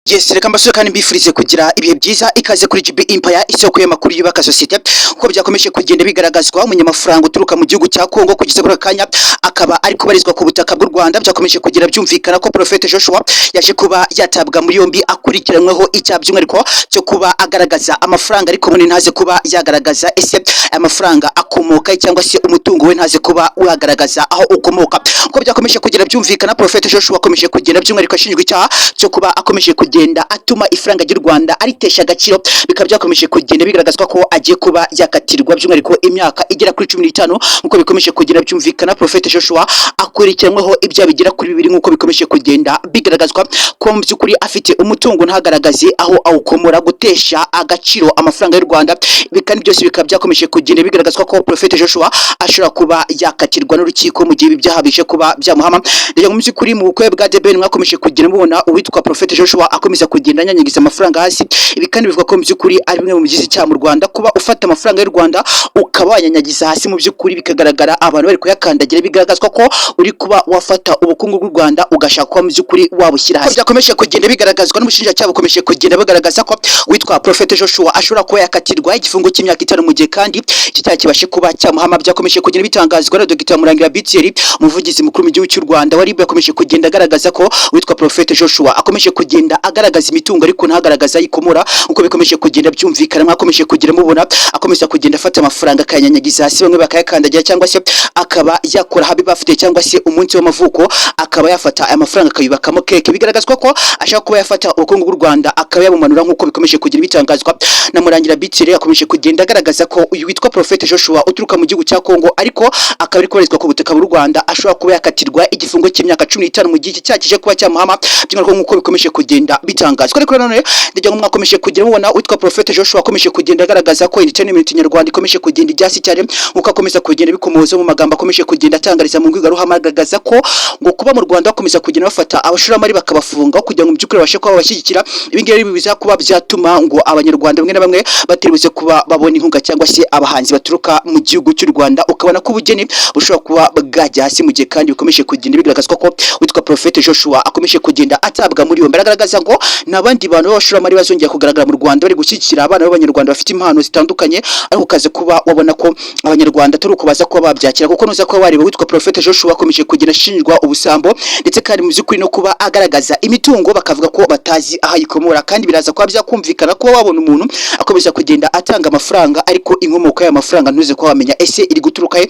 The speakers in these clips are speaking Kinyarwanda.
Yes, reka mbasure kandi mbifurize kugira ibihe byiza ikaze kuri GB Empire isoko y'amakuru yubaka societe uko byakomeje kugenda bigaragazwa umunyamafaranga uturuka mu gihugu cya Kongo kugeza kuri kanya akaba ari kubarizwa ku butaka bw'u Rwanda. Byakomeje kugira byumvikana ko Prophet Joshua yaje kuba yatabwa muri yombi akurikiranweho icyaha by'umwihariko cyo kuba agaragaza amafaranga ariko muri ntaze kuba yagaragaza ese amafaranga akomoka cyangwa se umutungo we ntaze kuba wagaragaza aho ukomoka. Uko byakomeje kugira byumvikana Prophet Joshua akomeje kugenda by'umwihariko ashinjwa icyaha cyo kuba akomeje kugenda atuma ifaranga ry'u Rwanda aritesha agaciro, bikaba byakomeje kugenda bigaragazwa ko agiye kuba yakatirwa by'umwihariko imyaka igera kuri 15 nkuko bikomeje kugira byumvikana. Prophet Joshua akurikiranweho ibya bigera kuri 2 nkuko bikomeje kugenda bigaragazwa ko mu by'ukuri afite umutungo ntagaragaze aho awukomora, gutesha agaciro amafaranga y'u Rwanda. Bikandi byose bikaba byakomeje kugenda bigaragazwa ko Prophet Joshua ashobora kuba yakatirwa n'urukiko mu gihe ibyaha bije kuba byamuhama. Rero mu by'ukuri mu bukwe bwa The Ben mwakomeje kugenda mubona uwitwa Prophet Joshua akomeza kugenda anyanyagiza amafaranga hasi. Ibi kandi bivuga ko mu by'ukuri ari bimwe mu bigize icyaha mu Rwanda, kuba ufata amafaranga y'u Rwanda ukaba wanyanyagiza hasi. Mu by'ukuri bikagaragara abantu bari kuyakandagira, bigaragazwa ko uri kuba wafata ubukungu bw'u Rwanda ugashaka ko mu by'ukuri wabushyira hasi. Byakomeje kugenda bigaragazwa n'umushinjacyaha bukomeje kugenda bagaragaza ko witwa Prophet Joshua ashobora kuba yakatirwa igifungo cy'imyaka 5 mu gihe kandi iki cyaha kibashe kuba cyamuhama. Byakomeje kugenda bitangazwa na Dr. Murangira Bitieri, umuvugizi mukuru mu gihugu cy'u Rwanda. Wari yakomeje kugenda agaragaza ko witwa Prophet Joshua akomeje kugenda agaragaza imitungo ariko ntagaragaza yikomora uko bikomeje kugenda byumvikana. Mwakomeje kugira mubona akomeza kugenda afata amafaranga akanyanyagiza hasi, bamwe bakayakandagira cyangwa se akaba yakora habi bafite cyangwa se umunsi w'amavuko akaba yafata aya mafaranga akayubakamo keke. Bigaragazwa ko ashaka kuba yafata ubukungu bw'u Rwanda akaba yabumanura nkuko bikomeje kugira bitangazwa na Murangira Bitieri. Akomeje kugenda agaragaza ko uyu witwa Prophet Joshua uturuka mu gihugu cya Kongo ariko akaba ari kubarizwa ku butaka bw'u Rwanda ashobora kuba yakatirwa igifungo cy'imyaka 15 mu gihe cyaha kije kuba cyamuhama by'umwihariko nkuko bikomeje kugenda bitangazwa. Ariko none ndijya ngo mwakomeje kugira mubona witwa Prophet Joshua akomeje kugenda agaragaza ko entertainment nyarwanda ikomeje kugenda ijyasi cyane uko akomeza kugenda bikomoza mu magambo akomeje kugenda atangariza mu ngwiga ruhama, agaragaza ko ngo kuba mu Rwanda bakomeza kugenda bafata abashoramari bakabafunga kugira ngo mu by'ukuri babashe kuba bashyigikira. Ibi ngibi bibiza kuba byatuma ngo abanyarwanda bamwe na bamwe bateruze kuba babona inkunga cyangwa se abahanzi baturuka mu gihugu cy'u Rwanda, ukabona ko ubugeni bushobora kuba bwajya hasi mu gihe kandi bikomeje kugenda bigaragazwa ko witwa Prophet Joshua akomeje kugenda atabwa muri yombi. Aragaragaza ngo n'abandi bantu b'abashoramari bazongera kugaragara mu Rwanda bari gushyigikira abana b'abanyarwanda bafite impano zitandukanye, ariko ukaze kuba wabona ko abanyarwanda turi kubaza kuba babyakira, kuko nuza ko wareba witwa Prophet Joshua akomeje kugenda ashinjwa ubusambo ndetse kandi mu by'ukuri no kuba agaragaza imitungo bakavuga ko batazi aho ayikomora. Kandi biraza kuba byakumvikana ko wabona umuntu akomeza kugenda atanga amafaranga ariko inkomoko y'aya mafaranga ntuze ko wamenya ese iri guturuka he.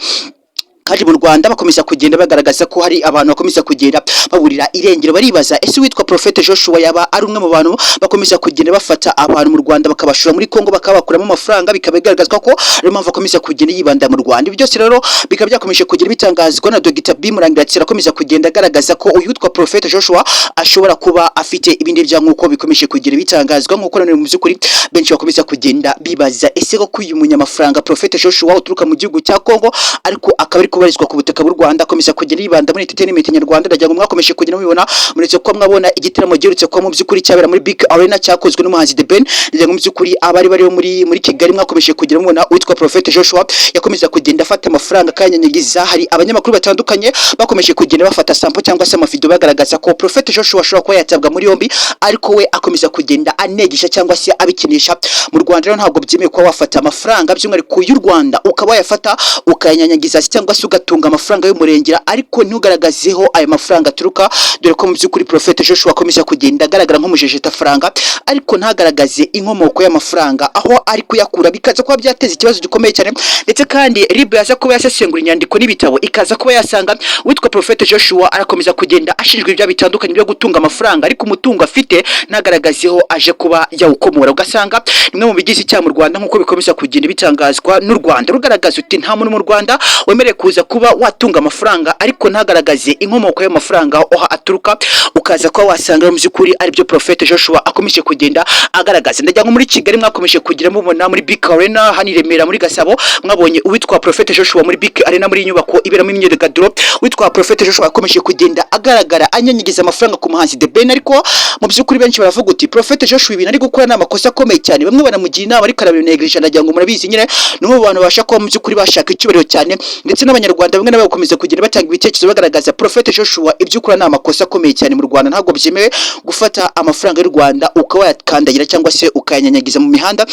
Kandi mu Rwanda bakomeza kugenda bagaragaza ko hari abantu bakomeza kugenda baburira irengero. Baribaza ese witwa Prophet Joshua yaba ari umwe mu bantu bakomeza kugenda bafata abantu mu Rwanda bakabashura muri Kongo bakabakuramo amafaranga, bikabigaragazwa ko ari mpamvu akomeza kugenda yibanda mu Rwanda. Ibi byose rero bikaba byakomeje kugenda bitangazwa na Dr. Murangira Bitieri, akomeza kugenda agaragaza ko uyu witwa Prophet Joshua ashobora kuba afite ibindi bya nkuko bikomeje kugenda bitangazwa nkuko none mu by'ukuri benshi bakomeza kugenda bibaza ese ko uyu munyamafaranga Prophet Joshua uturuka mu gihugu cya Kongo ariko akaba ari kubarizwa ku butaka bw'u Rwanda akomeza kugenda yibanda muri entertainment nyarwanda. Ndagira ngo mwakomeje kugenda mubibona muretse ko mwabona igitaramo giherutse kwa mu by'ukuri cyabera muri Big Arena cyakozwe n'umuhanzi The Ben. Ndagira ngo mu by'ukuri abari bari muri Kigali mwakomeje kugenda mubona witwa Prophet Joshua yakomeza kugenda afata amafaranga kanyanyagiza. Hari abanyamakuru batandukanye bakomeje kugenda bafata sample cyangwa se amavideo bagaragaza ko Prophet Joshua ashobora kuba yatabwa muri yombi ariko we akomeza kugenda anegisha cyangwa se abikinisha. Mu Rwanda rero ntabwo byemewe kuba wafata amafaranga by'umwihariko y'u Rwanda ukaba yafata ukayanyanyagiza cyangwa se ugatunga amafaranga y'umurengera ariko ntugaragazeho ayo mafaranga aturuka, dore ko mu by'ukuri Prophet Joshua akomeza kugenda agaragara nk'umujejeta faranga ariko ntagaragaze inkomoko y'amafaranga aho ari kuyakura. Bikaza kuba byateza ikibazo gikomeye cyane ndetse kandi RIB yaza kuba yasesengura inyandiko n'ibitabo ikaza kuba yasanga witwa Prophet Joshua arakomeza kugenda ashinjwa ibya bitandukanye byo gutunga amafaranga ariko umutungo afite ntagaragazeho aje kuba yawukomora. Ugasanga nimwe mu bigize icyaha mu Rwanda nkuko bikomeza kugenda bitangazwa n'u Rwanda rugaragaza uti nta muntu mu Rwanda wemereye kuza kuba watunga amafaranga ariko ntagaragaze inkomoko y'amafaranga aho aturuka. Ukaza kuba wasanga mu by'ukuri ari byo Prophet Joshua akomeje kugenda agaragaza. Ndajya ngo muri Kigali mwakomeje kugira mubona muri Big Arena, hani Remera, muri Gasabo mwabonye uwitwa Prophet Joshua muri Big Arena muri inyubako iberamo imyidagaduro. Witwa Prophet Joshua akomeje kugenda agaragara anyanyagiza amafaranga ku muhanzi The Ben, ariko mu by'ukuri benshi baravuga uti Prophet Joshua ibintu ari gukora n'amakosa akomeye cyane. Bamwe banamugira inama ariko arabinegirije. Ndagira ngo murabizi nyine no mu bantu basha kuba mu by'ukuri bashaka icyubahiro cyane ndetse n'abanyarwanda bamwe nabo bakomeza kugenda batanga ibitekerezo bagaragaza Prophet Joshua iby'ukura ni amakosa akomeye cyane mu Rwanda, ntabwo byemewe gufata amafaranga y'u Rwanda ukaba yakandagira cyangwa se ukayanyanyagiza mu mihanda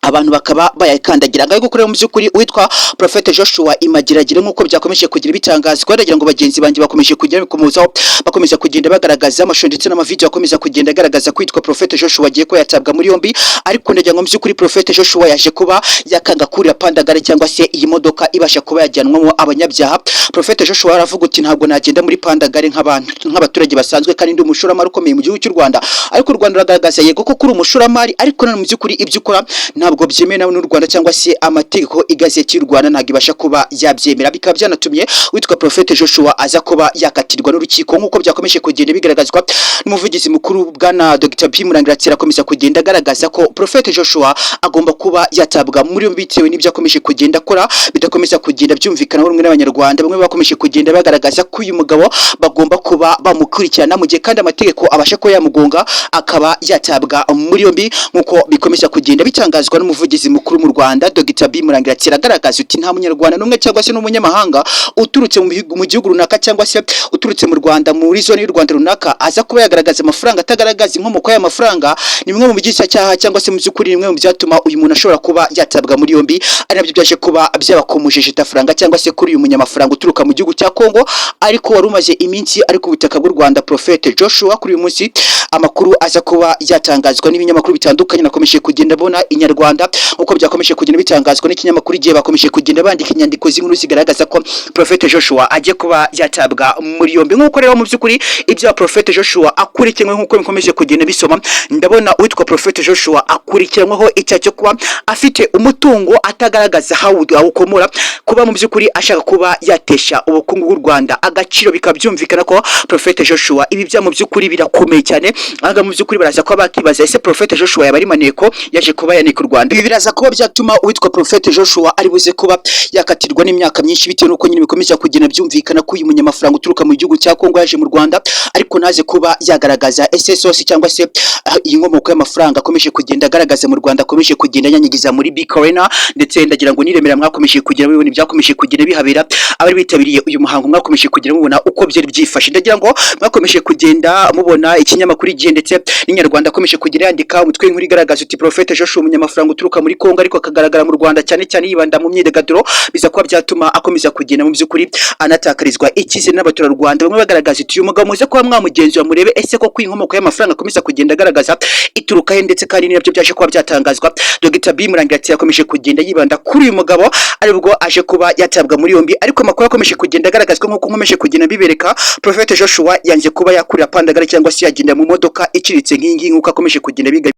abantu bakaba bayakandagira. Ngaho gukorera mu by'ukuri witwa Prophet Joshua Imagiragire nk'uko byakomeje kugira bitangazwa, ndagira ngo bagenzi banjye bakomeje kugenda bikomozaho, bakomeza kugenda bagaragaza amashusho ndetse n'amavideo akomeza kugenda agaragaza kwitwa Prophet Joshua agiye ko yatabwa muri yombi, ariko ndagira ngo mu by'ukuri Prophet Joshua yaje kuba yakanga kurira pandagare cyangwa se iyi modoka ibasha kuba yajyanwamo abanyabyaha. Prophet Joshua aravuga uti ntabwo nagenda muri pandagare nk'abaturage basanzwe kandi ndi umushoramari ukomeye mu gihugu cy'u Rwanda, ariko u Rwanda ruragaragaza yego ko kuri umushoramari, ariko none mu by'ukuri ibyo ukora ntabwo byemewe n'u Rwanda cyangwa se amategeko igazeti y'u Rwanda ntabwo ibasha kuba yabyemera. Bikaba byanatumye witwa Prophet Joshua aza kuba yakatirwa n'urukiko nk'uko byakomeje kugenda bigaragazwa n'umuvugizi mukuru bwana Dr. P Murangira akomeza kugenda agaragaza ko Prophet Joshua agomba kuba yatabwa muri yombi bitewe n'ibyo akomeje kugenda akora bidakomeza kugenda byumvikana rumwe n'abanyarwanda bamwe bakomeje kugenda bagaragaza ko uyu mugabo bagomba kuba bamukurikirana mu gihe kandi amategeko abasha ko yamugonga akaba yatabwa muri yombi nk'uko bikomeza kugenda bitangazwa n'umuvugizi mukuru mu Rwanda Dr. B Murangira agaragaza uti nta munyarwanda n'umwe cyangwa se n'umunyamahanga uturutse mu gihugu runaka cyangwa se uturutse mu Rwanda muri zone y'u Rwanda runaka aza kuba yagaragaza amafaranga atagaragaza inkomoko y'amafaranga. Ni bimwe mu bigize cyaha cyangwa se mu by'ukuri nimwe mu byatuma uyu muntu ashobora kuba yatabwa muri yombi, ari nabyo byaje kuba byabakomejeje tafaranga cyangwa se kuri uyu munyamafaranga uturuka mu gihugu cya Kongo ariko wari umaze iminsi ari ku butaka bw'u Rwanda. Prophet Joshua kuri uyu munsi amakuru aza kuba yatangazwa n'ibinyamakuru bitandukanye nakomeje kugenda bona Inyarwanda uko byakomeje kugenda bitangazwa n'ikinyamakuru igihe bakomeje kugenda bandika inyandiko z'inkuru zigaragaza ko Prophet Joshua agiye kuba yatabwa muri yombi. Nk'uko rero mu by'ukuri ibya Prophet Joshua akurikiranwe nk'uko bikomeje kugenda bisoma, ndabona witwa Prophet Joshua akurikiranweho icyaha cyo kuba afite umutungo atagaragaza awukomora, kuba mu by'ukuri ashaka kuba yatesha ubukungu bw'u Rwanda agaciro. Bikaba byumvikana ko Prophet Joshua ibi bya mu by'ukuri birakomeye cyane, aga mu by'ukuri baraza kuba bakibaza ese Prophet Joshua yaba ari maneko yaje kuba yanika u Rwanda. Ibi biraza kuba byatuma witwa Prophet Joshua ari buze kuba yakatirwa n'imyaka myinshi bitewe n'uko nyine bikomeza kugenda byumvikana ko uyu munyamafaranga uturuka mu gihugu cya Kongo yaje mu Rwanda ariko naze kuba yagaragaza SSOS cyangwa se iyi nkomoko y'amafaranga akomeje kugenda agaragaza mu Rwanda, akomeje kugenda yanyigiza muri Big Arena, ndetse ndagira ngo niremera mwakomeje kugenda bibona ibyakomeje kugenda bihabera abari bitabiriye uyu muhango, mwakomeje kugenda mubona uko byari byifashe. Ndagira ngo mwakomeje kugenda mubona ikinyamakuru igihe ndetse n'Inyarwanda akomeje kugenda yandika umutwe w'inkuru igaragaza uti Prophet Joshua umunyamafaranga uturuka muri Kongo ariko akagaragara mu Rwanda cyane cyane yibanda mu myidagaduro, biza kuba byatuma akomeza kugenda mu by'ukuri anatakarizwa icyizere n'abaturarwanda bamwe bagaragaza uti uyu mugabo muze kuba mwamugenzura murebe ese ko kw'inkomoko y'amafaranga akomeza kugenda agaragaza ituruka he, ndetse kandi nabyo byaje kuba byatangazwa. Dr. B Murangira yakomeje kugenda yibanda kuri uyu mugabo aribwo aje kuba yatabwa muri yombi, ariko amakuru akomeje kugenda agaragazwa nk'uko nkomeje kugenda bibereka Prophet Joshua yanze kuba yakurira pandagara cyangwa se yagenda mu modoka iciritse nk'ingi nk'uko akomeje kugenda biga